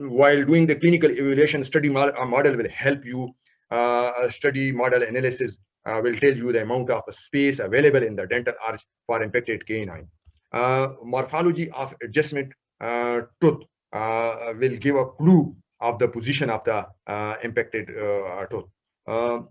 while doing the clinical evaluation, model will help you. Study model analysis will tell you the amount of space available in the dental arch for impacted canine. Morphology of adjustment tooth will give a clue of the position of the impacted tooth. By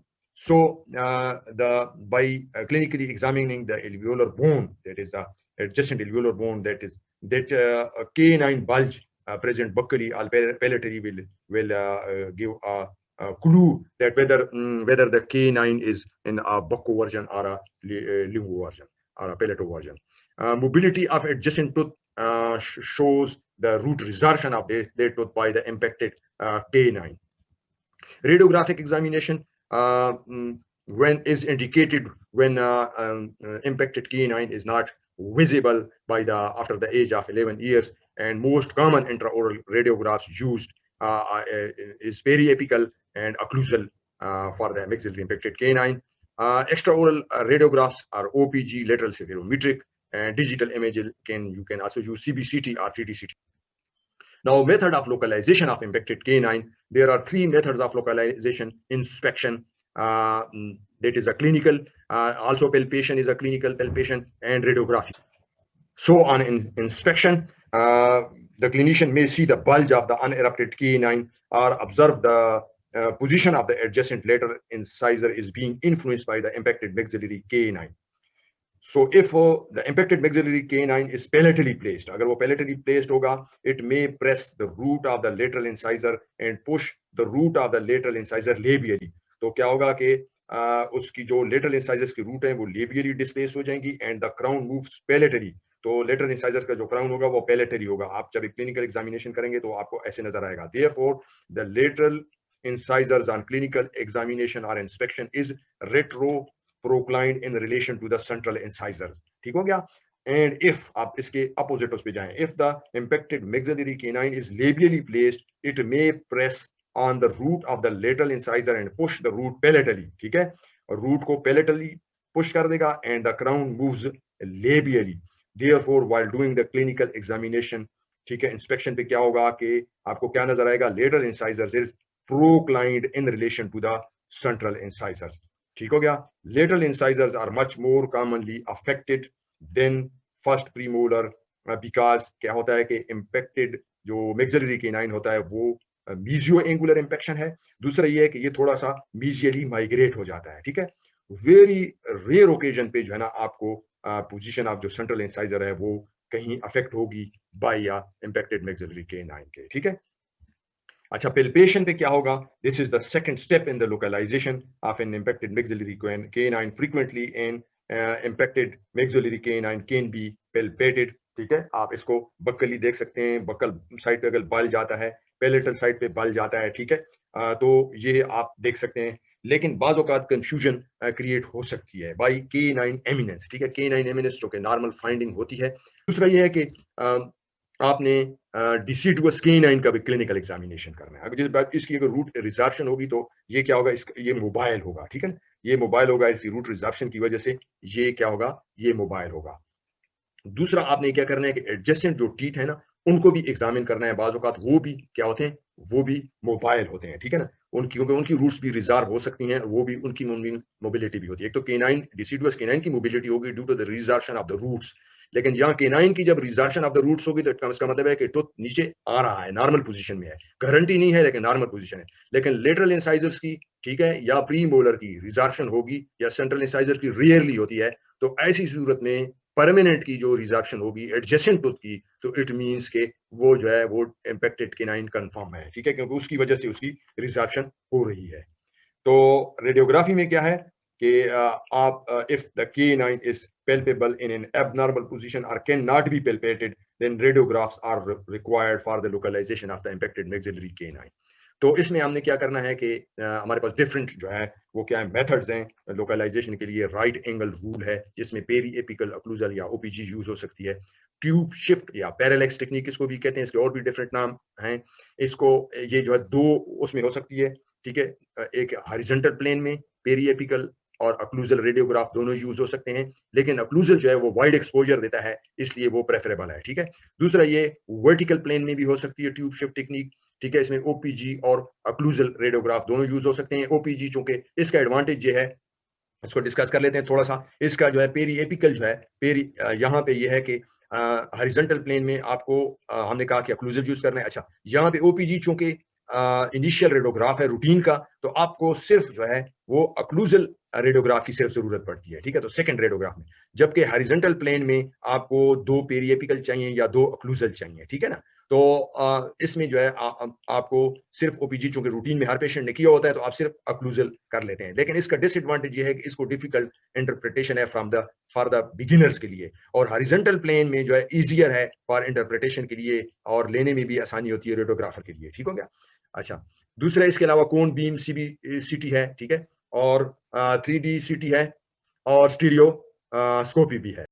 clinically examining the alveolar bone, that is the adjacent alveolar bone, that canine bulge present buccally or palatally will give a clue that whether the canine is in a buccal version or a lingual version or a palatal version. Mobility of adjacent tooth shows the root resorption of their tooth by the impacted canine. Radiographic examination when is indicated when impacted canine is not visible by the after the age of 11 years, and most common intraoral radiographs used is periapical and occlusal for the maxillary impacted canine. Extraoral radiographs are OPG, lateral cephalometric, and digital image you can also use CBCT or 3D-CT. Now, method of localization of impacted canine. There are three methods of localization: inspection, that is a clinical, also palpation is a clinical palpation, and radiography. So on inspection, the clinician may see the bulge of the unerupted canine or observe the position of the adjacent lateral incisor is being influenced by the impacted maxillary canine. So if the impacted maxillary canine is palatally placed, agar wo palatally placed hoga, it may press the root of the lateral incisor and push the root of the lateral incisor labially. तो क्या होगा कि उसकी जो lateral incisors की root है वो labially displace हो जाएंगी and the crown moves palatally. तो lateral incisors का जो crown होगा वो palatally होगा. आप जब clinical examination करेंगे तो आपको ऐसे नजर आएगा. Therefore, the lateral incisors on clinical examination or inspection is retroproclined in relation to the central incisors. ठीक हो गया? And if आप इसके opposite उस पे जाएं, if the impacted maxillary canine is labially placed, it may press on the root of the lateral incisor and push the root palatally. ठीक है? Root को palatally push कर देगा and the crown moves labially. Therefore, while doing the clinical examination, ठीक है, inspection पे क्या होगा कि आपको क्या नजर आएगा? Lateral incisors is proclined in relation to the central incisors. ठीक हो गया? Lateral incisors are much more commonly affected than first premolar because क्या होता है कि impacted जो maxillary canine होता है वो mesioangular impaction है. दूसरा ये है कि ये थोड़ा सा mesially migrate हो जाता है. ठीक है? Very rare occasion पे जो है ना आपको position of जो central incisor है वो कहीं affect होगी by impacted maxillary canine के. ठीक है? अच्छा, palpation पे क्या होगा? This is the second step in the localization of an impacted maxillary canine. Frequently an impacted maxillary canine can be palpated. ठीक है, आप इसको बक्कली देख सकते हैं. बक्कल साइड पे अगर बल जाता है, पैलेटल साइड पे बल जाता है. ठीक है, तो ये आप देख सकते हैं. लेकिन बाज़ औक़ात कंफ्यूजन क्रिएट हो सकती है बाई canine eminence. ठीक है, canine eminence जो कि नॉर्मल फाइंडिंग होती है. दूसरा ये है कि आपने डिसिडुअस केनाइन का भी क्लिनिकल एग्जामिनेशन करना है. अगर इसकी अगर रूट रिजॉर्प्शन होगी तो ये क्या होगा? ये मोबाइल होगा. ठीक है ना, ये मोबाइल होगा. इसकी रूट रिजॉर्प्शन की वजह से ये क्या होगा? ये मोबाइल होगा. दूसरा आपने क्या करना है कि एडजेसेंट जो टीथ है ना उनको भी एग्जामिन करना है. बाज़ औक़ात वो भी क्या होते हैं? वो भी मोबाइल होते हैं. ठीक है ना, उनकी रूट्स भी रिजॉर्व हो सकती हैं, वो भी उनकी मोबिलिटी भी होती है. एक तो केनाइन डिसिडुअस केनाइन की मोबिलिटी होगी due to the resorption of the roots. लेकिन यहाँ केनाइन की जब रिजॉर्प्शन ऑफ द रूट्स होगी तो इसका मतलब है कि टूथ नीचे आ रहा है, नॉर्मल पोजीशन में है. गारंटी नहीं है लेकिन नॉर्मल पोजीशन है. लेकिन लेटरल इंसाइजर्स की, ठीक है, या प्री मोलर की रिजॉर्प्शन होगी या सेंट्रल इंसाइजर की रेयरली होती है. तो ऐसी सूरत में परमानेंट की जो रिजॉर्प्शन होगी एडजेसेंट टूथ की, तो इट मींस के वो जो है वो इंपैक्टेड केनाइन कंफर्म है. ठीक है, क्योंकि उसकी वजह से उसकी रिजॉर्प्शन हो रही है. तो रेडियोग्राफी में क्या है कि आप if the canine is palpable in an abnormal position or cannot be palpated, then radiographs are required for the localization of the impacted maxillary canine. तो इसमें हमने क्या करना है कि हमारे पास डिफरेंट जो है वो क्या है मेथड्स हैं लोकलाइजेशन के लिए. राइट एंगल रूल है जिसमें पेरी एपिकल अक्लूजल या ओपीजी यूज हो सकती है. ट्यूब शिफ्ट या पैरेलैक्स टेक्निक इसको भी कहते हैं. इसके और भी डिफरेंट नाम हैं. इसको ये जो है दो उसमें हो सकती है. ठीक है, एक हॉरिजॉन्टल प्लेन में पेरी एपिकल और अक्लूजल रेडियोग्राफ दोनों यूज हो सकते हैं. लेकिन अक्लूजल जो है वो वाइड एक्सपोजर देता है, इसलिए वो प्रेफरेबल है. ठीक है, दूसरा ये वर्टिकल प्लेन में भी हो सकती है ट्यूब शिफ्ट टेक्निक. ठीक है, इसमें ओपीजी और अक्लूजल रेडियोग्राफ दोनों यूज हो सकते हैं। ओपीजी चूंकि इसका एडवांटेज ये है, इसको डिस्कस कर लेते हैं थोड़ा सा। इसका जो है पेरी एपिकल जो है, यहाँ पे ये है कि हॉरिजॉन्टल प्लेन में आपको हमने कहा कि अक्लूजल यूज करना है। अच्छा, यहाँ पे ओपीजी चूंकि इनिशियल रेडियोग्राफ है रूटीन का, तो आपको सिर्फ जो है वो अक्लूजल रेडियोग्राफ की सिर्फ जरूरत पड़ती है, ठीक है, तो सेकंड रेडियोग्राफ में। जबकि हॉरिजॉन्टल प्लेन में आपको 2 पेरिएपिकल चाहिए या 2 अक्लूजल चाहिए, ठीक है ना। तो इसमें जो है आपको सिर्फ ओपीजी चूंकि रूटीन में हर पेशेंट ने किया होता है, तो आप सिर्फ अक्लूजल कर लेते हैं। लेकिन इसका डिसएडवांटेज ये है कि इसको डिफिकल्ट इंटरप्रिटेशन है फॉर द बिगिनर्स के लिए, और हॉरिजॉन्टल प्लेन में जो है ईजियर है फॉर इंटरप्रिटेशन के लिए, और लेने में भी आसानी होती है रेडियोग्राफर के लिए, ठीक हो गया। अच्छा, दूसरा इसके अलावा कोन बीम सीटी है, ठीक है, और 3D सीटी है, और स्टीरियो स्कोपी भी है।